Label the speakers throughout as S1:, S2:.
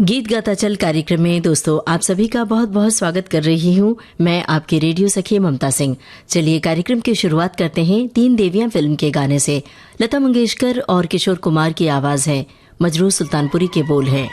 S1: गीत गाता चल कार्यक्रम में दोस्तों आप सभी का बहुत बहुत स्वागत कर रही हूँ मैं आपकी रेडियो सखी ममता सिंह। चलिए कार्यक्रम की शुरुआत करते हैं तीन देवियां फिल्म के गाने से। लता मंगेशकर और किशोर कुमार की आवाज है, मजरूह सुल्तानपुरी के बोल हैं।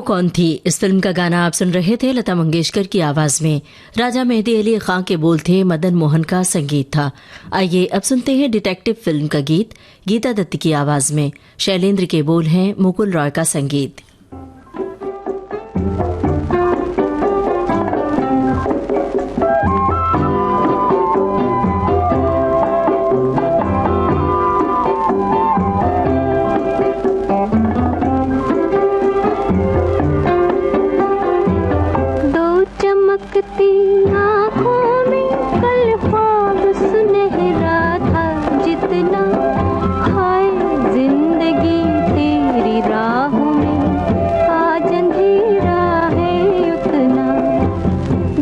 S1: कौन थी, इस फिल्म का गाना आप सुन रहे थे लता मंगेशकर की आवाज में। राजा मेहदी अली खां के बोल थे, मदन मोहन का संगीत था। आइए अब सुनते हैं डिटेक्टिव फिल्म का गीत, गीता दत्त की आवाज में। शैलेंद्र के बोल हैं, मुकुल रॉय का संगीत।
S2: आँखों में कल ख्वाब सुनहरा था जितना, हाय जिंदगी तेरी राहों में आज अंधेरा है उतना।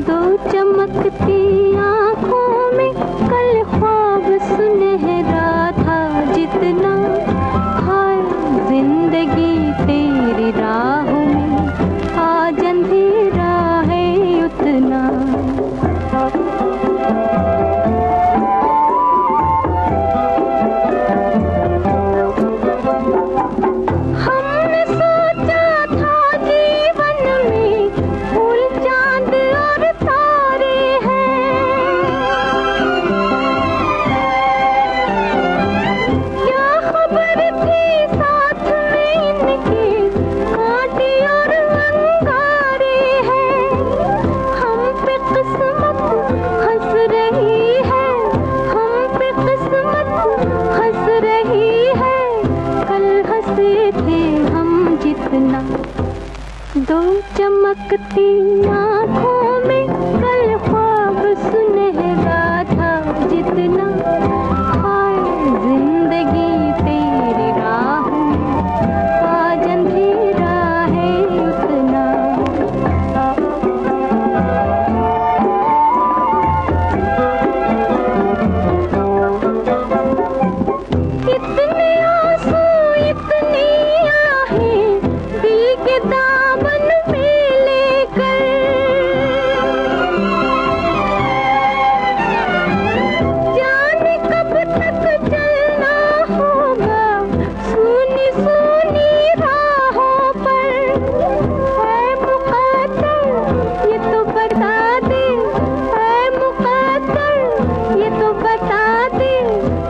S2: दो चमकती आँखों में कल ख्वाब सुनहरा था जितना, हाय जिंदगी तेरी राहों में आज अंधेरा है उतना। हमने सोचा था जीवन में फूल चांद और तारे हैं, क्या खबर थी साथ में इनके कांटे और अंगारे हैं। हम पे किस्मत हंस रही है, हम पे किस्मत हंस रही है, कल हंसे थे हम जितना। दो चमकती आँखों में कल ख्वाब सुनहरा था जितना, हाय जिंदगी तेरी राहों में आज अंधेरा है उतना। इतने आंसू इतनी आहें दिल के दामन में लेकर, जाने कब तक चलना होगा सूनी सूनी राहों पर। है मुक़द्दर ये तो बता दे, है मुक़द्दर ये तो बता दे,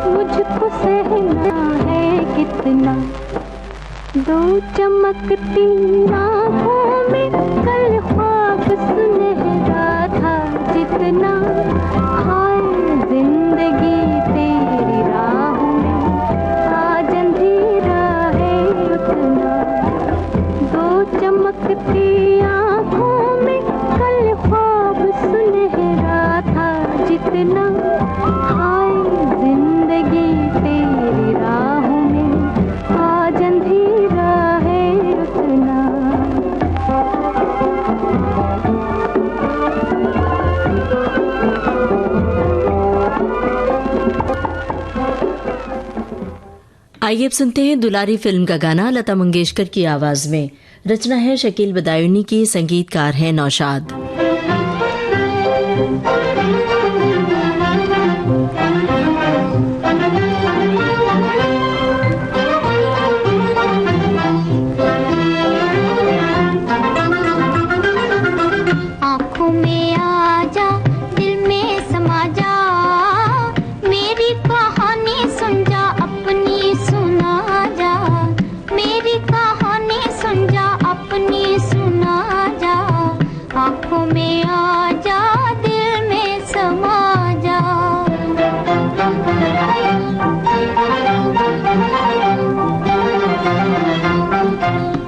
S2: मुझको सहना है कितना। दो चमकती आँखों में कल ख्वाब सुनहरा था जितना, हाय जिंदगी तेरी राहों में आज अंधेरा है उतना। दो चमकती आँखों में कल ख्वाब सुनहरा था जितना, हाय जिंदगी तेरी राहों में आज अंधेरा है उतना।
S1: आइए अब सुनते हैं दुलारी फिल्म का गाना लता मंगेशकर की आवाज में। रचना है शकील बदायूनी की, संगीतकार है नौशाद।
S2: आँखों में आजा, दिल में समा जा, मेरी कहानी सुन जा, अपनी सुना जा, मेरी कहानी सुन जा, अपनी सुना जा। आँखों में आजा, दिल में समा जा।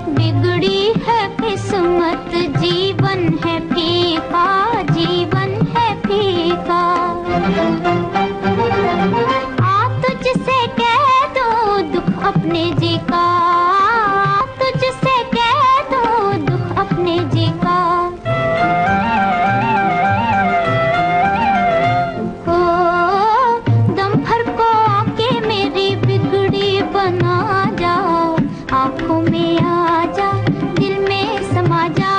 S2: बिगड़ी है किस्मत, जीवन है फीका, जीवन है फीका। आ तुझसे कह दो दुख अपने जी का, आ तुझसे कह दो दुख अपने जी का। ओ दम भर को आके मेरी बिगड़ी बना जा। आँखों में आजा, दिल में समा जा,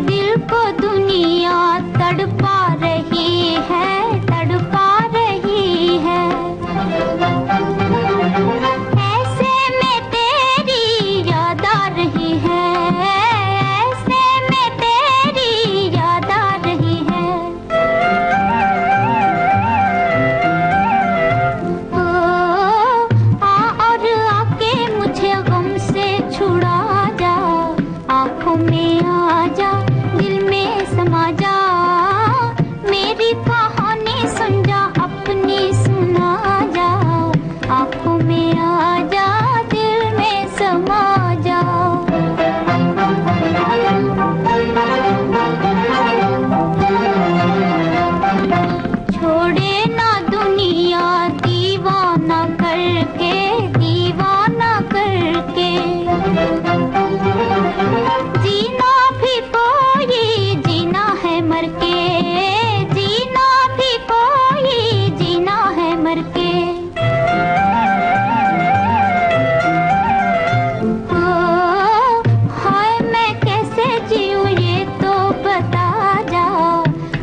S2: दिल को दुनिया तड़पा रही है, तड़पा रही है। ऐसे में तेरी याद आ रही है, ऐसे में तेरी याद आ रही है। ओ आ और आके मुझे गम से छुड़ा जा, आँखों में आ जा, दिल में समा जा, मेरी कहानी सुन जा, अपनी सुना जा, आँखों में आ जा, दिल में समा जा। छोड़े ना दुनिया दीवाना करके, दीवाना करके। जीना भी कोई जीना है मर के, जीना भी कोई जीना है मर के। ओ हाय मैं कैसे जीऊं ये तो बता जा,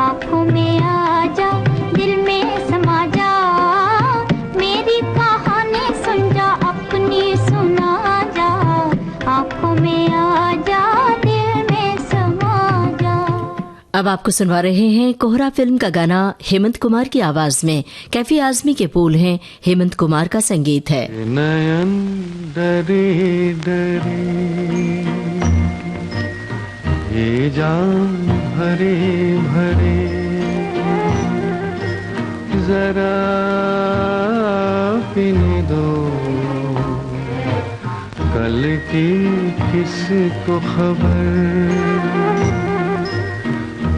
S2: आँखों में आ जा, दिल में समा जा, मेरी कहानी सुन जा, अपनी सुना जा, आँखों में आ जा, दिल में समा जा।
S1: अब आपको सुनवा रहे हैं कोहरा फिल्म का गाना हेमंत कुमार की आवाज में। कैफी आजमी के बोल हैं, हेमंत कुमार का संगीत है।
S3: नयन डरे डरे ये जान भरे भरे, जरा पीने दो कल की किसको खबर,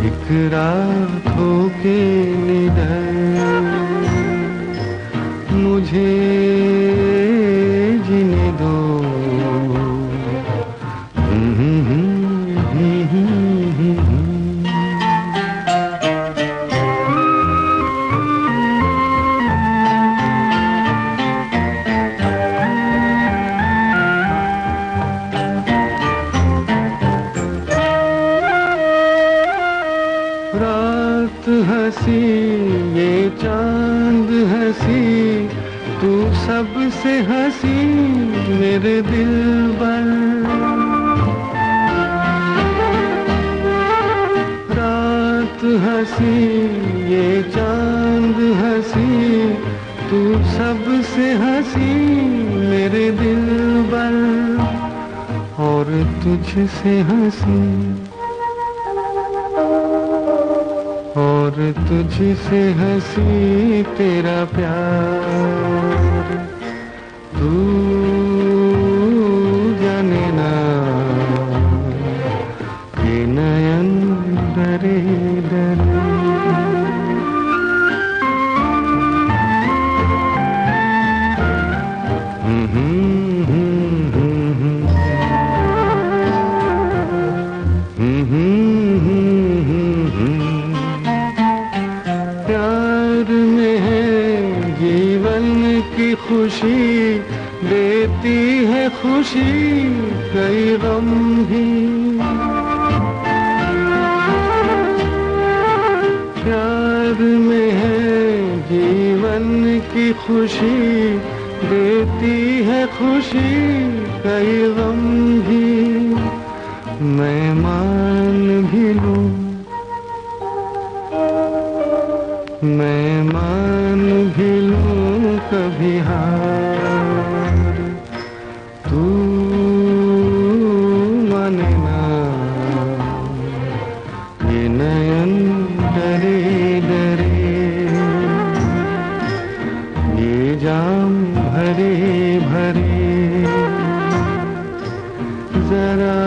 S3: एक रात हो के निडर मुझे जीने दो। रात हंसी ये चांद हंसी, तू सबसे हंसी मेरे दिल पर। रात हंसी ये चांद हंसी, तू सबसे हंसी मेरे दिल पर, और तुझसे हंसी और तुझसे हंसी तेरा प्यार। तू जाने ना ये नयन डरे डरे। प्यार में है जीवन की खुशी, देती है खुशी कई गम भी। प्यार में है जीवन की खुशी, देती है खुशी कई गम भी। मैं मान भी लूं, मैं मान भी लूं कभी हार, तू माने ना ये नयन डरे डरे, ये जाम भरे भरे, जरा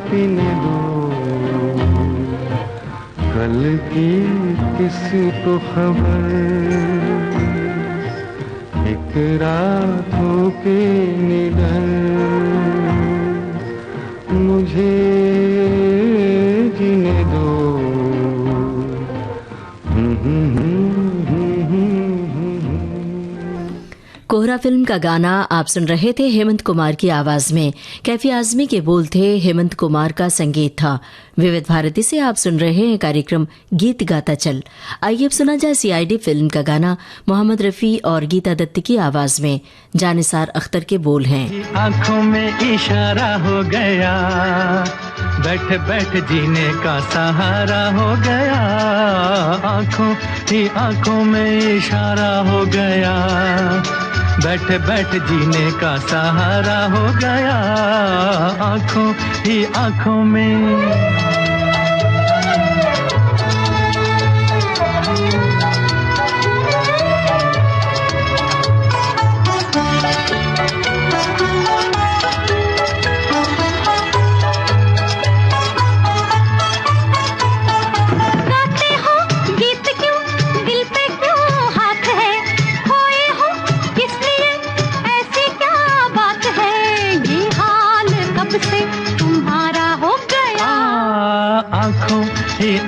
S3: पीने दो कल की किसको खबर, एक रात हो के निडर मुझे जीने दो।
S1: कोहरा फिल्म का गाना आप सुन रहे थे हेमंत कुमार की आवाज में। कैफी आजमी के बोल थे, हेमंत कुमार का संगीत था। विविध भारती से आप सुन रहे हैं कार्यक्रम गीत गाता चल। आइए अब सुना जाए सीआईडी फिल्म का गाना मोहम्मद रफी और गीता दत्त की आवाज में। जानिसार अख्तर के बोल हैं।
S4: आंखों में इशारा हो गया, बैठ बैठ जीने का सहारा हो गया। आंखों में इशारा हो गया, बैठ बैठ जीने का सहारा हो गया। आंखों में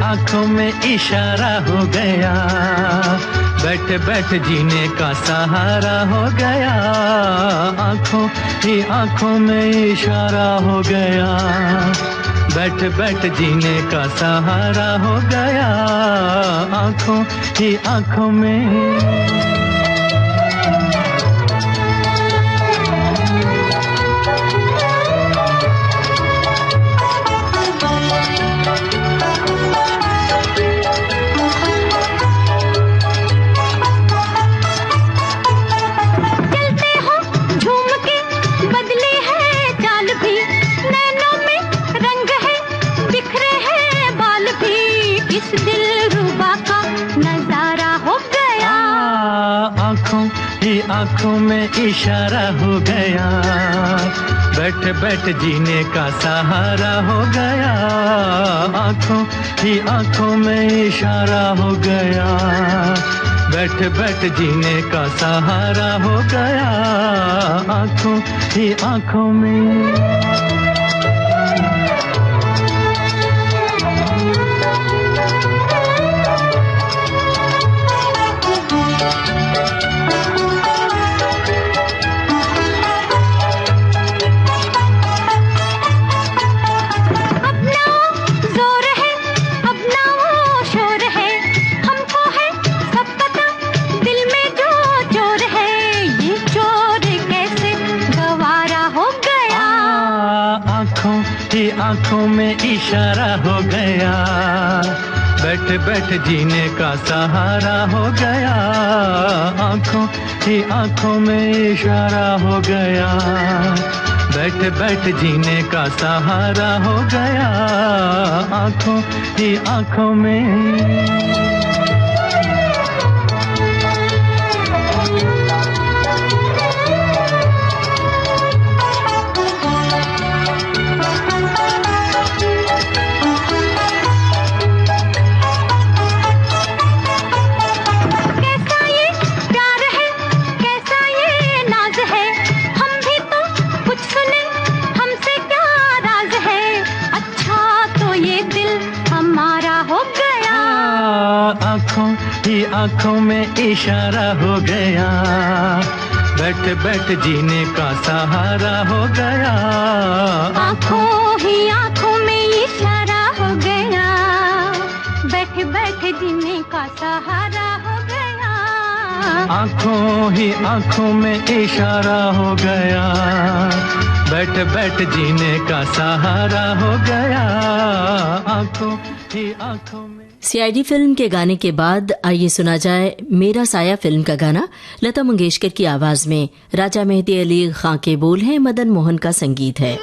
S4: आंखों में इशारा हो गया, बैठ बैठ जीने का सहारा हो गया। आंखों में इशारा हो गया, बैठ बैठ जीने का सहारा हो गया। आंखों में आंखों में इशारा हो गया, बैठ बैठ जीने का सहारा हो गया। आंखों में इशारा हो गया, बैठ बैठ जीने का सहारा हो गया। आंखों में आंखों में इशारा हो गया, बैठ बैठ जीने का सहारा हो गया। आंखों में इशारा हो गया, बैठ बैठ जीने का सहारा हो गया। आंखों में आंखों में इशारा हो गया, बैठ बैठ जीने का सहारा हो गया।
S2: आंखों में इशारा हो गया, बैठ बैठ जीने का सहारा हो गया।
S4: आंखों में इशारा हो गया, बैठ बैठ जीने का सहारा हो गया। आंखों में
S1: सीआईडी फिल्म के गाने के बाद आइए सुना जाए मेरा साया फिल्म का गाना लता मंगेशकर की आवाज में। राजा मेहदी अली खां के बोल हैं, मदन मोहन का संगीत है।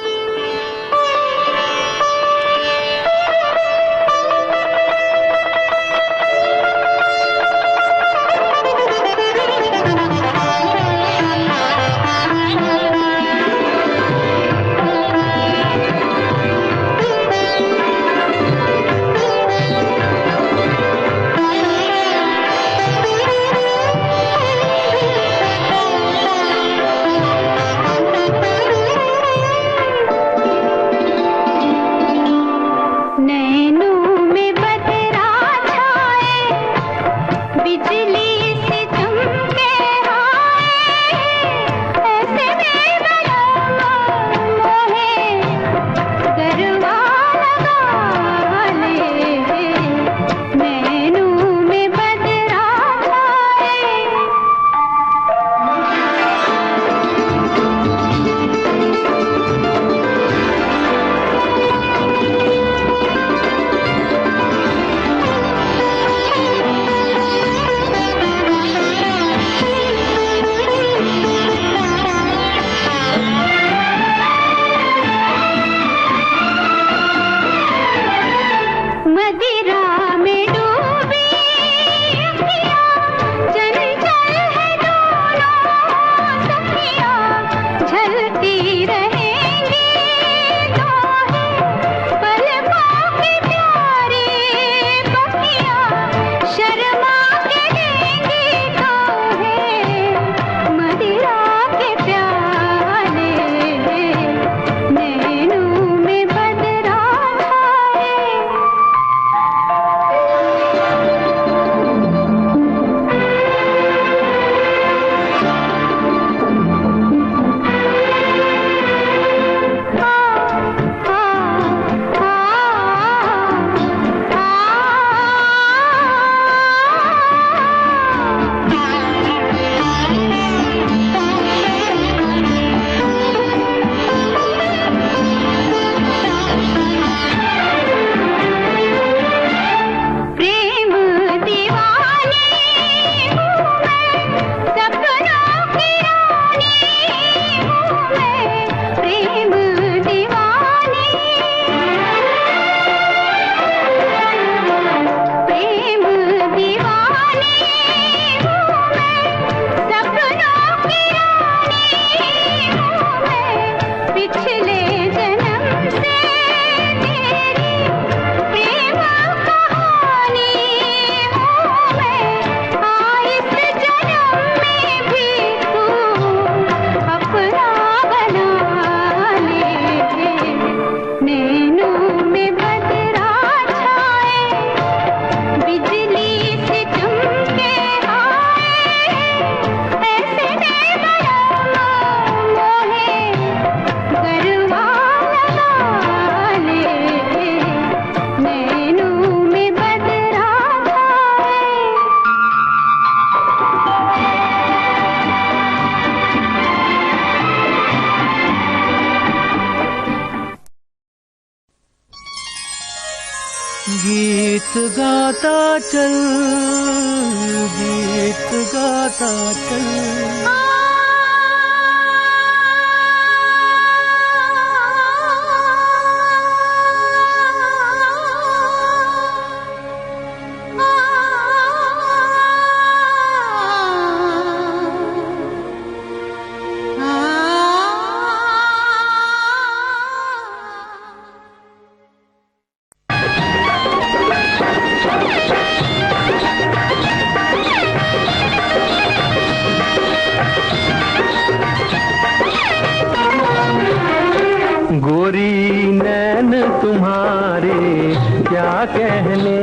S4: गीत गाता चल, गीत गाता चल।
S3: गोरी नैन तुम्हारे क्या कहने,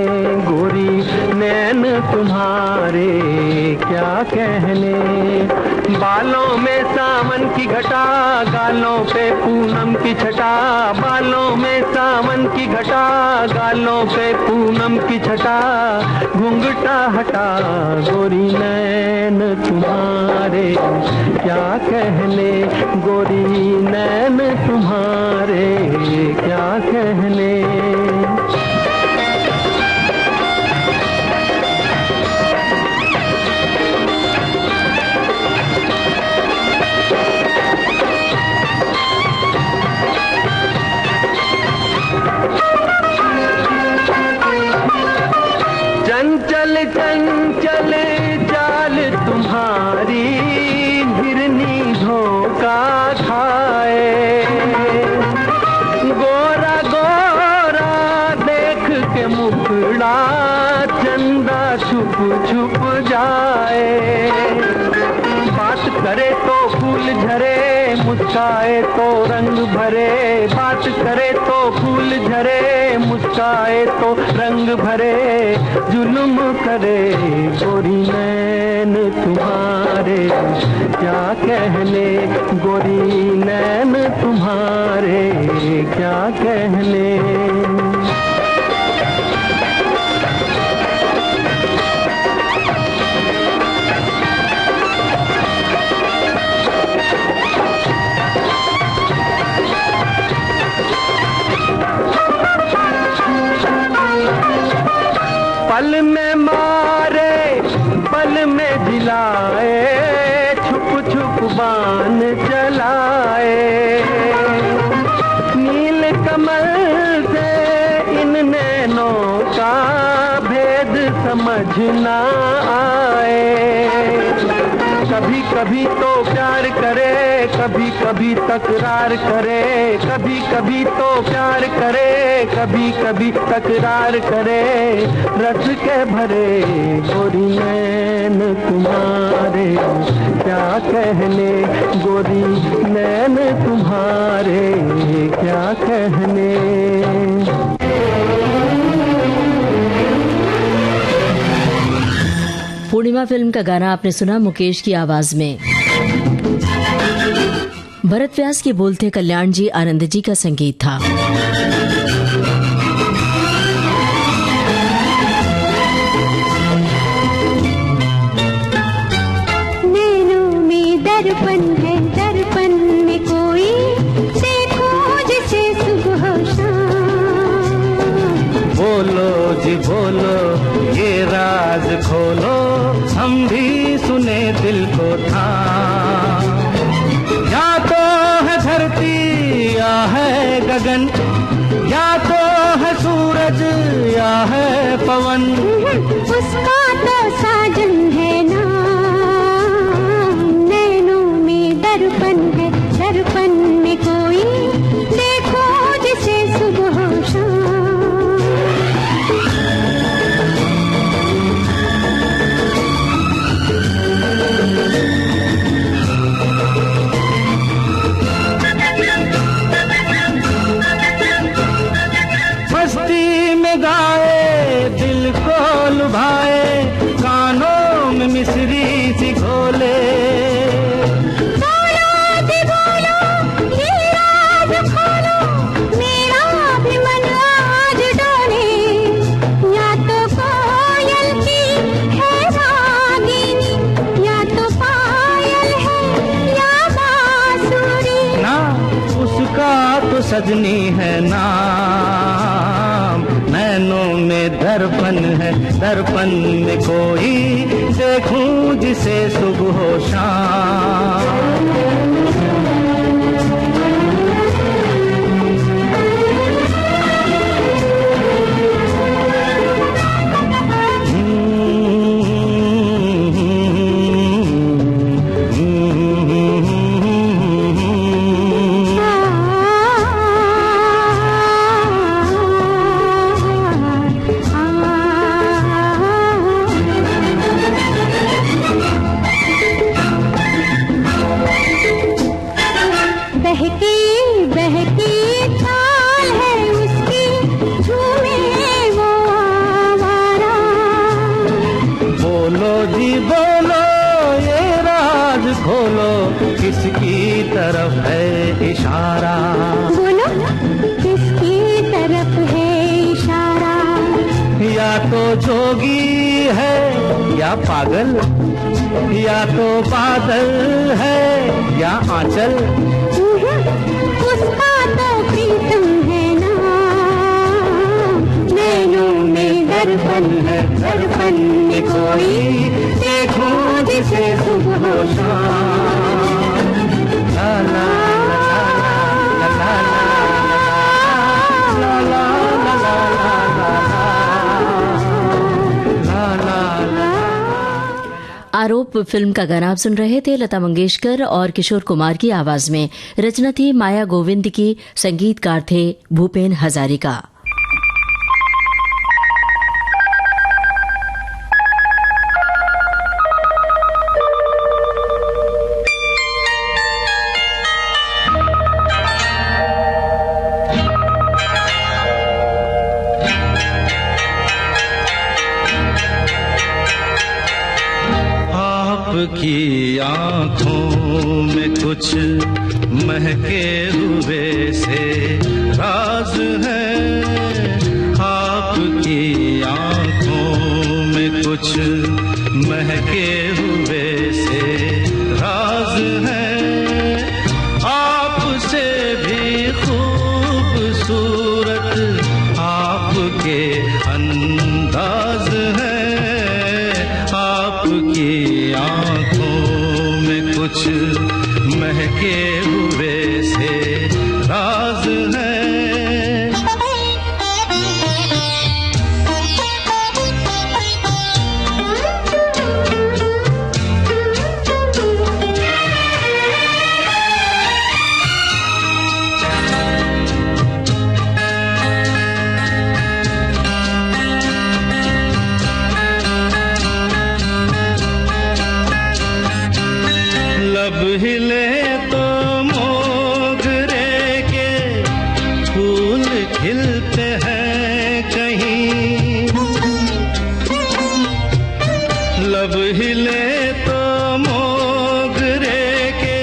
S3: गोरी नैन तुम्हारे क्या कहने। बालों में सावन की घटा, गालों पे पूनम की छटा। बालों में सावन की घटा, गालों पे पूनम की छटा। घूंघटा हटा गोरी नैन तुम्हारे क्या कहने, गोरी नैन तुम्हारे क्या कहने। चंचल चंचल चाल तुम्हारी, हिरनी धोखा खाए। गोरा गोरा देख के मुखड़ा, चंदा छुप छुप जाए। बात करे तो फूल झरे, मुस्काए तो रंग भरे। बात करे तो फूल झरे, मुस्काए तो रंग भरे। जुल्म करे गोरी नैन तुम्हारे क्या कहने, गोरी नैन तुम्हारे क्या कहने। पल में मारे पल में जिलाए, छुप छुप बाण चलाए। नील कमल से इन नैनों का भेद समझ ना आए। कभी कभी तो प्यार करे, कभी कभी तकरार करे। कभी कभी तो प्यार करे, कभी कभी तकरार करे। रस के भरे गोरी नैन तुम्हारे क्या कहने, गोरी नैन तुम्हारे क्या कहने।
S1: पूर्णिमा फिल्म का गाना आपने सुना मुकेश की आवाज में। भरत व्यास के बोल थे, कल्याण जी आनंद जी का संगीत था।
S2: नैनों में दर्पण है, दर्पण में कोई देखो जैसे सुबह शाम।
S4: बोलो जी बोलो ये राज खोलो, हम भी सुने दिल को थाम। या तो है धरती या है गगन, या तो है सूरज या है पवन।
S2: उसका तो साजन है नाम। नैनों में दर्पण है, दर्पण में कोई देखो जैसे सुबह शाम।
S4: मस्ती में गाए दिल को लुभाए, कानों में मिश्री सी घोले।
S2: बोलो जी बोलो ये राज खोलो, मेरा भी मन आज डोले। या तो कोयल की है रागिनी, या तो पायल है या बांसुरी।
S4: ना उसका तो सजनी है नाम, नैनों दर्पण में कोई देखूं जिसे सुबह हो शाम। किसकी तरफ है इशारा?
S2: बोलो किसकी तरफ है इशारा?
S4: या तो जोगी है या पागल, या तो बादल है या आंचल।
S2: उसका तो प्रीतम है ना, नैनों में दर्पण है, दर्पण में कोई देखो जिसे सुबह हो शाम। ला ला ला ला ला ला ला ला ला ला।
S1: आरोप फिल्म का गाना आप सुन रहे थे लता मंगेशकर और किशोर कुमार की आवाज में। रचना थी माया गोविंद की, संगीतकार थे भूपेन हजारिका।
S4: आपकी आँखों में कुछ महके हुए से राज है, आपकी आँखों में कुछ महके हुए से राज है। आपसे भी खूबसूरत आपके अंदाज है, आपकी आँखों में कुछ महके हुए से राज है। लब हिले तो मोगरे के फूल खिलते हैं कहीं, लब हिले तो मोगरे के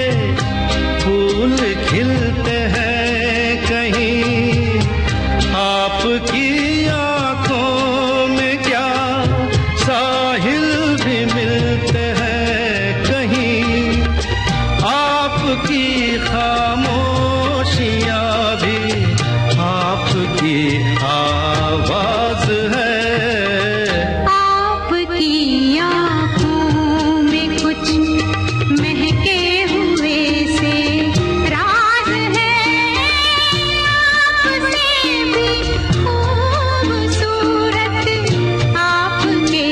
S4: फूल खिलते हैं कहीं। आपकी आँखों में क्या साहिल भी मिलते हैं कहीं, आपकी खामोशियाँ भी आपकी आवाज है।
S2: आपकी आँखों में कुछ महके हुए से राज है, आपसे भी खूबसूरत आपके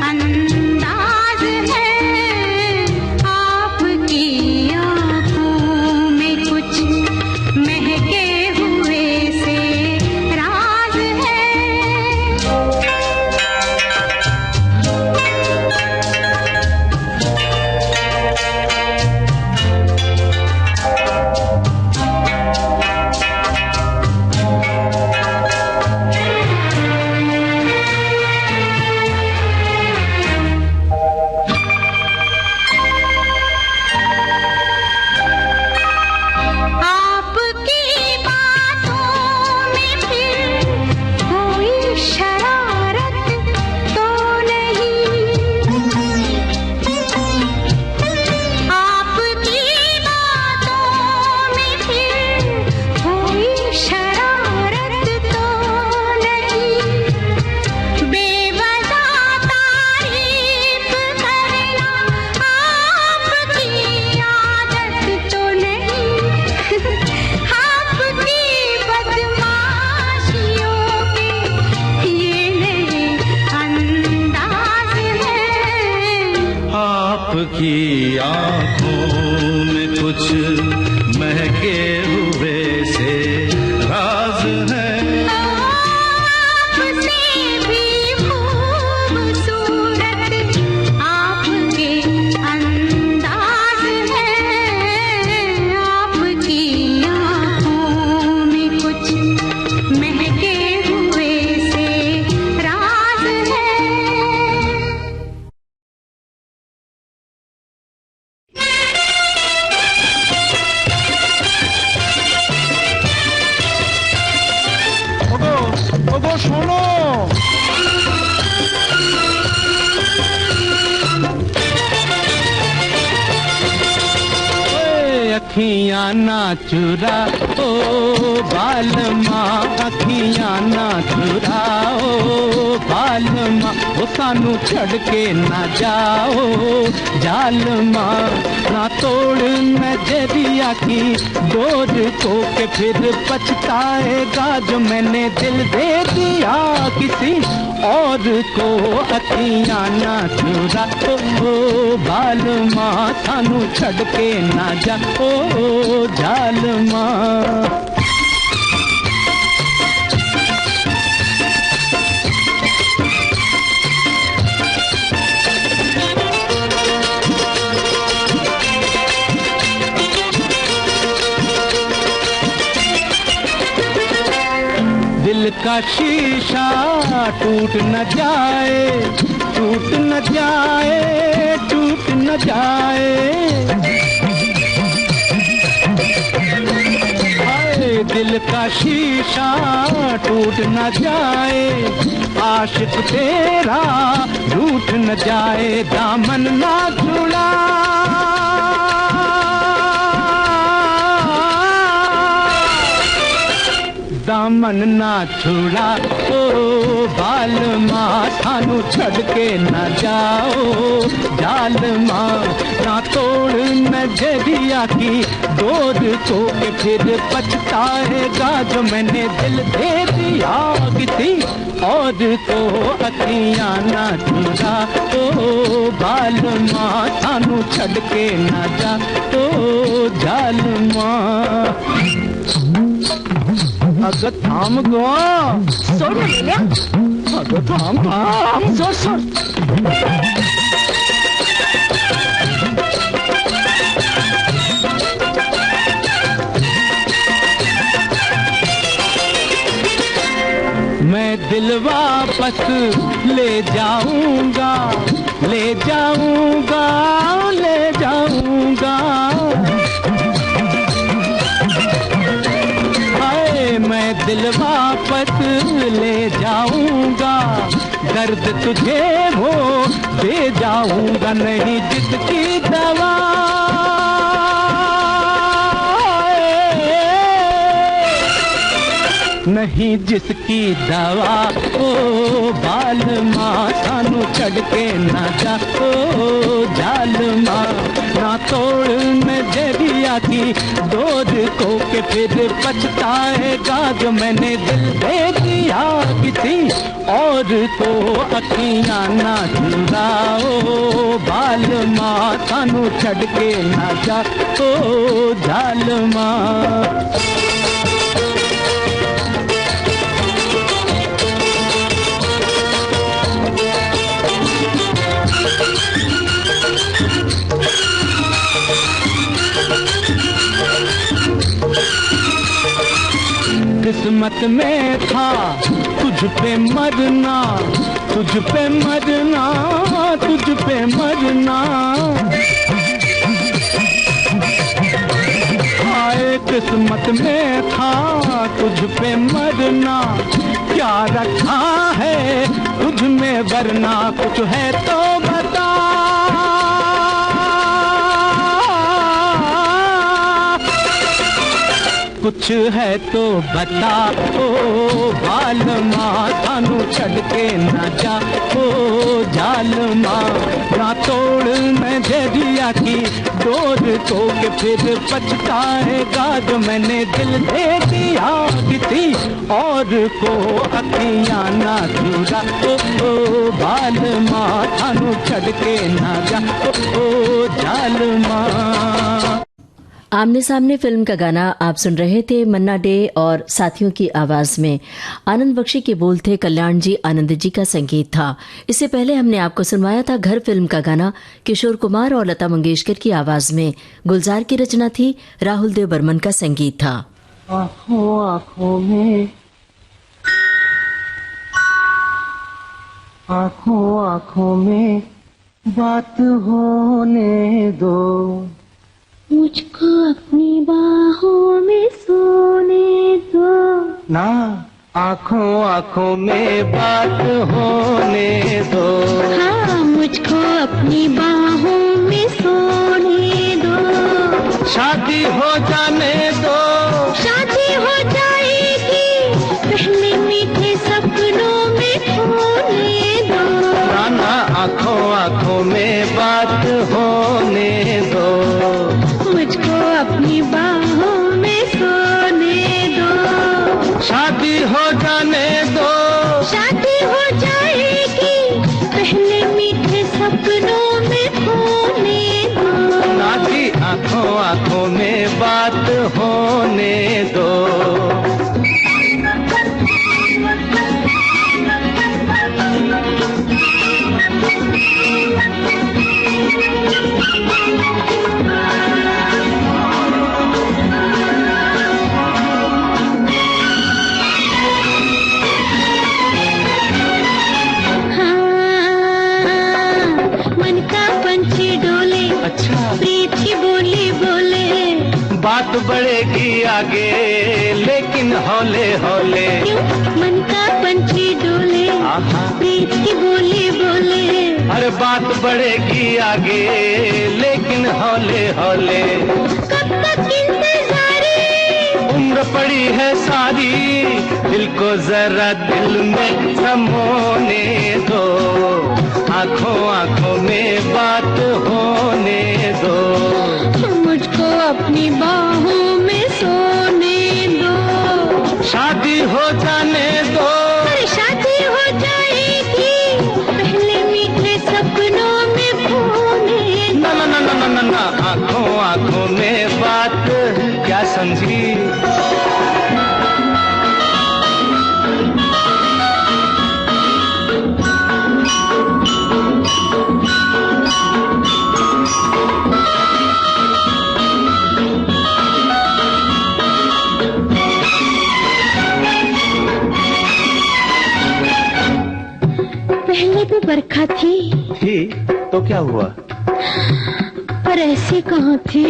S2: अंदाज है। आपकी आँखों में कुछ महके हुए से राज
S4: की आंखों में कुछ महके हुए से राज है। अखियाँ ना चुरा ओ बालमा, अखियाँ ना चुरा ओ बालमा, ओ सानू छड़ के ना जाओ जालमा। ना तोड़ नजरिया की डोर को के फिर पछताएगा जो मैंने दिल दे दिया किसी और को। अखियाँ ना चुरा ओ बालमा, सानू छड़ के ना जा ओ जालमा। दिल का शीशा टूट न जाए, टूट न जाए, टूट न जाए। दिल का शीशा टूट न जाए, आशिक तेरा रूठ न जाए। दामन ना छुड़ा, दामन ना छुड़ा ओ बालमा, सानू छड़ के ना जाओ जालमा। ना तोड़ नजरिया की डोर को के फिर पछताएगा जो मैंने दिल दे दिया किसी और को। अखियाँ ना चुरा ओ बालमा, सानू छड़ के ना जा ओ जालमा। अगर थाम गो
S5: सोड ना मेल्या,
S4: अगर थाम
S5: सोड सोड।
S4: मैं दिल वापस ले जाऊंगा, ले जाऊंगा, ले जाऊंगा। मैं दिल वापस ले जाऊंगा, दर्द तुझे वो दे जाऊंगा। नहीं जिसकी दवा, नहीं जिसकी दवा ओ बालमा, सानू छड़ के ना जा ओ जालमा। ना तोड़ नजरिया की डोर को के फिर पछताएगा जो मैंने दिल दे दिया किसी और को। अखियाँ ना चुराओ बालमा, सानू छड़ के ना जा ओ जालमा। किस्मत में था तुझ पे मरना, तुझ पे मरना, तुझ पे मरना। हाय किस्मत में था तुझ पे मरना, क्या रखा है तुझ में वरना। कुछ है तो बता, कुछ है तो बता ओ बालमा, सानू छड़ के ना जा ओ जालमा। ना तोड़ नजरिया नैया की डोर को के फिर पछताएगा जो मैंने दिल दे दिया किसी और को अखियां ना चुरा ओ बाल माथा नु छड़ के ना जा ओ जाल मां।
S1: आमने सामने फिल्म का गाना आप सुन रहे थे मन्ना डे और साथियों की आवाज में। आनंद बख्शी के बोल थे, कल्याण जी आनंद जी का संगीत था। इससे पहले हमने आपको सुनवाया था घर फिल्म का गाना किशोर कुमार और लता मंगेशकर की आवाज में। गुलजार की रचना थी, राहुल देव बर्मन का संगीत था।
S3: आँखों आँखों में, आँखों आँखों में बात होने दो,
S2: मुझको अपनी बाहों में सोने दो।
S3: ना आँखों आँखों में बात होने दो,
S2: हाँ मुझको अपनी बाहों में सोने दो।
S3: शादी हो जाने दो,
S2: शादी हो जाएगी पहले मीठे सपनों में खोने दो।
S3: ना आँखों आँखों में बात होने दो,
S2: मुझको अपनी बाहों में सोने दो।
S3: शादी हो जाने दो,
S2: शादी हो जाएगी पहले मीठे सपनों में खोने दो।
S3: ना कि आँखों आँखों में बात होने दो।
S2: प्रीत की बोली बोले,
S3: बात बढ़ेगी आगे लेकिन हौले हौले।
S2: क्यों मन का पंछी डोले, प्रीत की बोली बोले।
S3: अरे बात बढ़ेगी आगे लेकिन हौले हौले।
S2: कब तक इंतजारी,
S3: उम्र पड़ी है सारी, दिल को जरा दिल में समोने दो, आँखों आँखों में बात होने दो।
S2: मुझको अपनी बाहों में सोने दो।
S3: शादी हो जाने दो,
S2: अरे शादी हो जाएगी पहले मीठे सपनों में खोने दो।
S3: ना ना ना ना ना ना, आँखों आँखों में बात क्या समझी।
S2: पहले भी बरखा थी
S3: तो क्या हुआ,
S2: पर ऐसी कहाँ थी।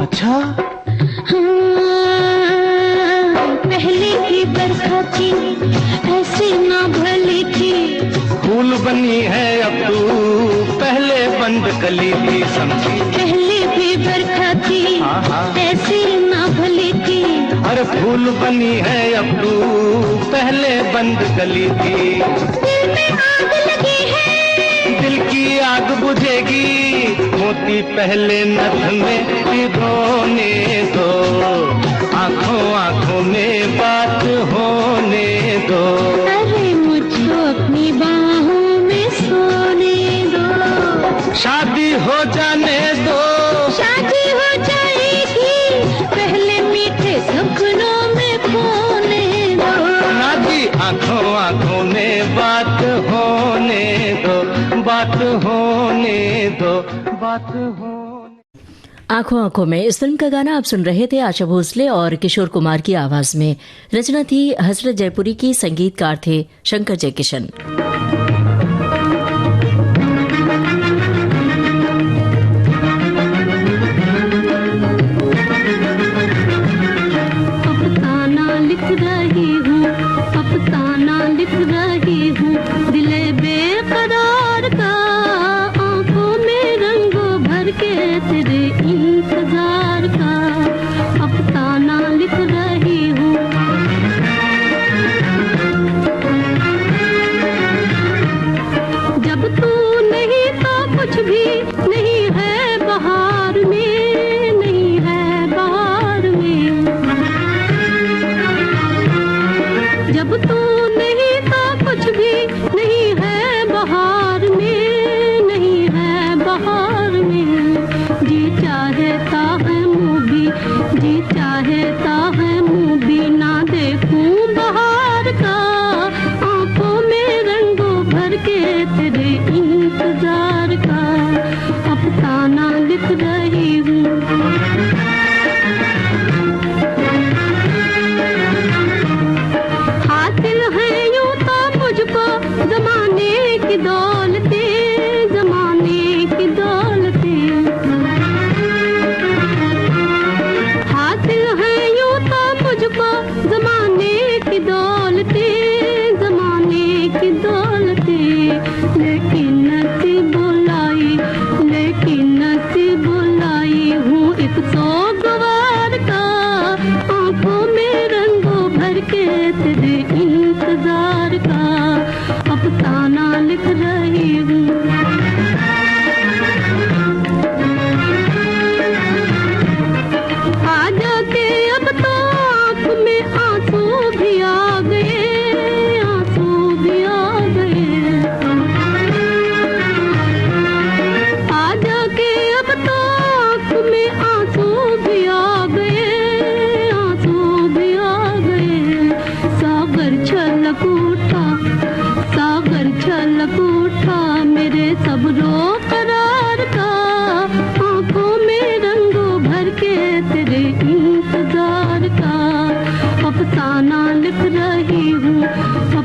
S3: अच्छा
S2: हाँ, पहले भी बरखा थी ऐसी ना भली थी।
S3: फूल बनी है अब तू, पहले बंद कली थी समझी।
S2: पहले भी बरखा थी ऐसी ना भली थी।
S3: अरे फूल बनी है अब तू, पहले बंद कली थी।
S2: दिल में आग लगी है,
S3: दिल की आग बुझेगी, मोती पहले नभ में पिघोने दो, आँखों आँखों में बात होने दो।
S2: अरे मुझको अपनी बाहों में सोने दो।
S3: शादी हो जाने दो,
S2: शादी हो जाएगी पहले मीठे सपनों में खोने दो।
S3: ना कि आँखों आँखों में बात होने दो, बात होने दो, बात होने।
S1: आंखों आंखों में इस फिल्म का गाना आप सुन रहे थे आशा भोसले और किशोर कुमार की आवाज में। रचना थी हसरत जयपुरी की, संगीतकार थे शंकर जयकिशन।
S2: अफसाना लिख रही हूँ, अफसाना लिख रही हूँ, दिले बेकरार का, आंखों में रंगों भर के तेरे इंतजार का। अफसाना लिख रही हूँ,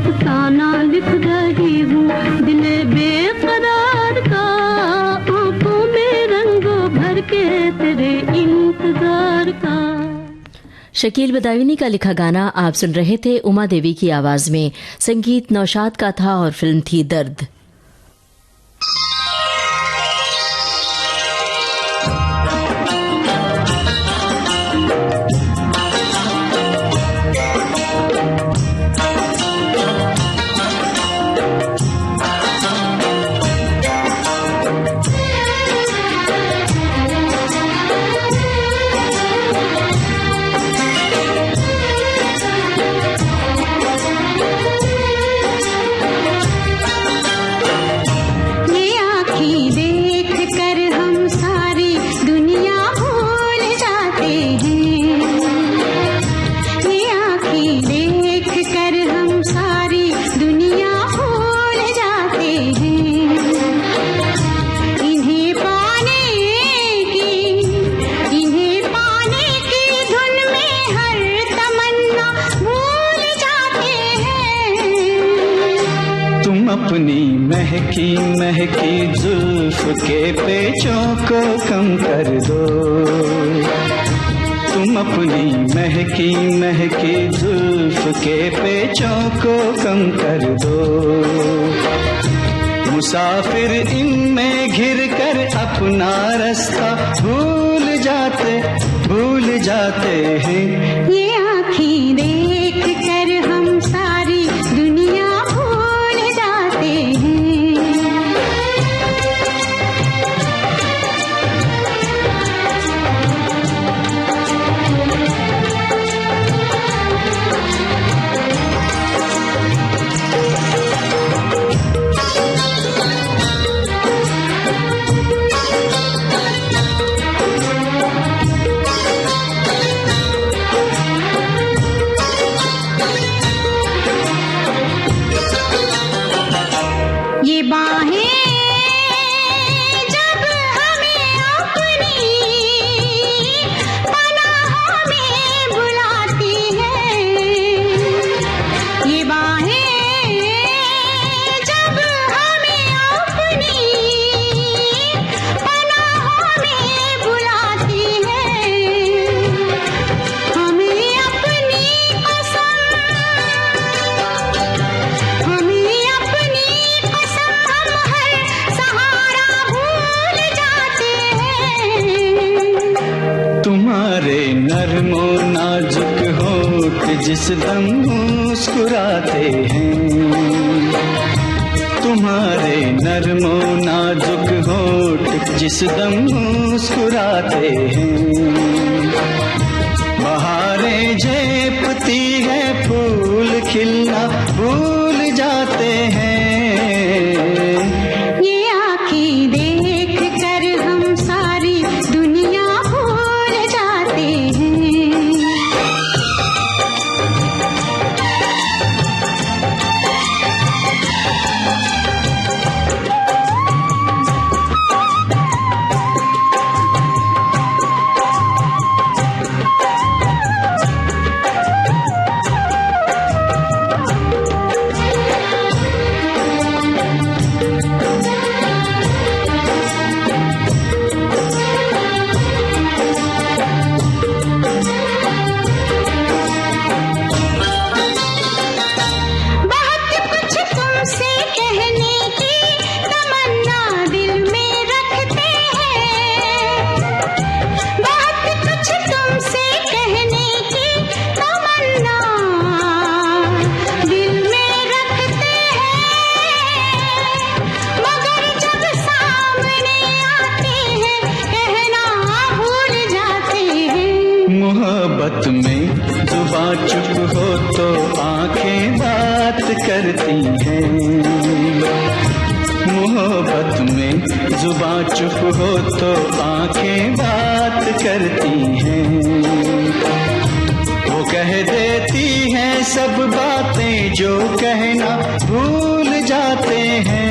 S6: अफसाना लिख रही हूँ दिल बेकरार का, आंखों में रंगों भर के तेरे इंतजार का।
S1: शकील बदायूनी का लिखा गाना आप सुन रहे थे उमा देवी की आवाज में। संगीत नौशाद का था और फिल्म थी दर्द।
S4: अपनी महकी महकी जुल्फ के पेचों को कम कर दो, तुम अपनी महकी महकी जुल्फ के पेचों को कम कर दो। मुसाफिर इनमें घिर कर अपना रास्ता भूल जाते हैं।
S2: ये आँखें देख कर हम सारी दुनिया भूल जाते हैं। ये बाहें जब हमें अपनी पनाहों में बुलाती हैं, ये बाहें जब हमें अपनी पनाहों में बुलाती हैं, हमें अपनी कसम
S4: तुम्हारे नर्मो नाजुक होठ जिस दम मुस्कुराते हैं, तुम्हारे नर्मो नाजुक होठ जिस दम मुस्कुराते हैं। बहारें झेपती है फूल खिलना भूल जाते हैं।
S2: ये आँखें देख कर हम सारी दुनिया भूल जाते हैं।
S4: मोहब्बत में जुबां चुप हो तो आंखें बात करती हैं। मोहब्बत में जुबां चुप हो तो आंखें बात करती हैं। वो कह देती हैं सब बातें जो कहना भूल जाते हैं।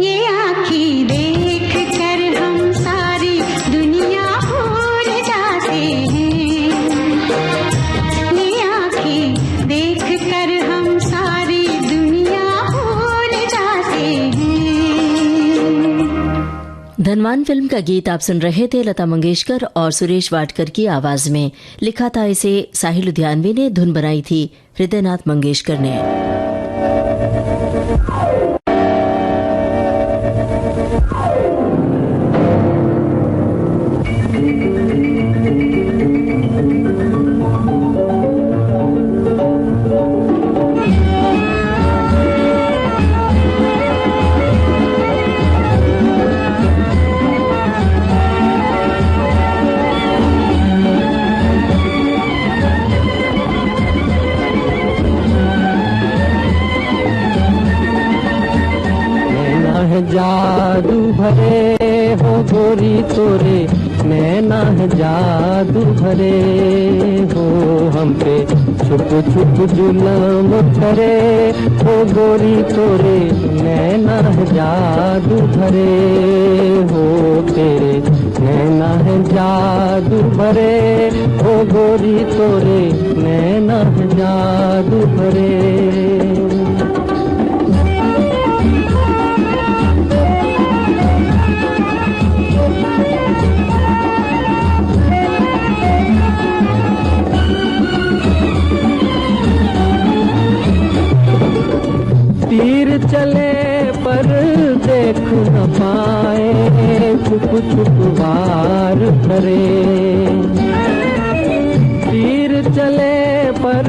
S2: ये आँखें देख कर हम सारी दुनिया भूल जाते हैं। ये आँखें देख कर
S1: धनवान फिल्म का गीत आप सुन रहे थे लता मंगेशकर और सुरेश वाडकर की आवाज में। लिखा था इसे साहिल लुधियानवी ने, धुन बनाई थी हृदयनाथ मंगेशकर ने।
S3: जादू भरे हो गोरी तोरे, नैना है जादू भरे हो हम पे, छुप छुप जुल्म करे हो गोरी तोरे, नैना है जादू भरे हो तेरे, नैना है जादू भरे हो गोरी तोरे, नैना है जादू भरे। तीर चले पर देख न पाए, छुप छुप वार करे, तीर चले पर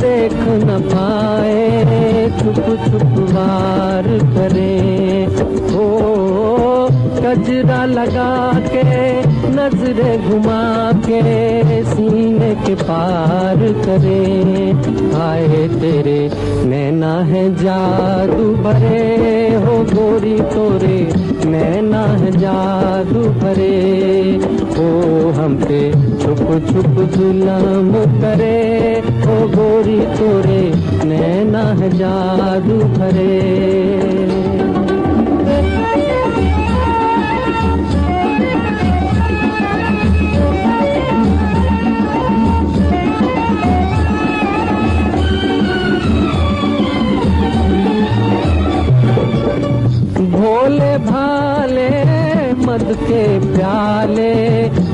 S3: देख न पाए, छुप छुप वार करे, ओ गजरा लगा के नजरें घुमा के सीने के पार करे, आए तेरे नैना है जादू भरे हो गोरी तोरे, नैना है जादू भरे हो हम पे, छुप छुप जुल्म करे हो गोरी तोरे, नैना है जादू भरे। भोले भाले मद के प्याले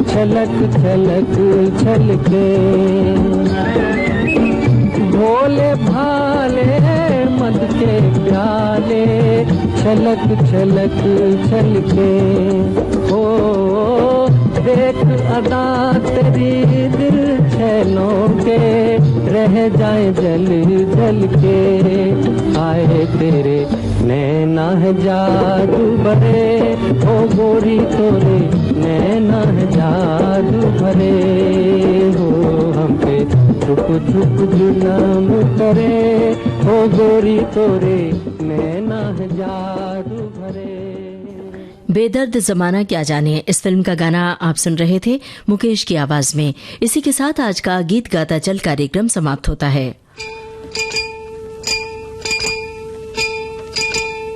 S3: छलक छलक छलके, भोले भाले मद के प्याले छलक छलक छलके, ओ देख अदा तेरी दिल छैलों के रह जाए जल जल के, आए तेरे नैना है जादू भरे ओ गोरी तोरे, नैना है जादू भरे हो हम पे, छुप छुप जुल्म करे ओ गोरी तोरे, नैना है जादू भरे।
S1: बेदर्द जमाना क्या जाने, इस फिल्म का गाना आप सुन रहे थे मुकेश की आवाज में। इसी के साथ आज का गीत गाता चल कार्यक्रम समाप्त होता है।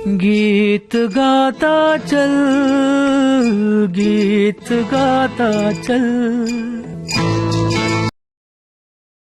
S4: गीत गाता चल, गीत गाता चल,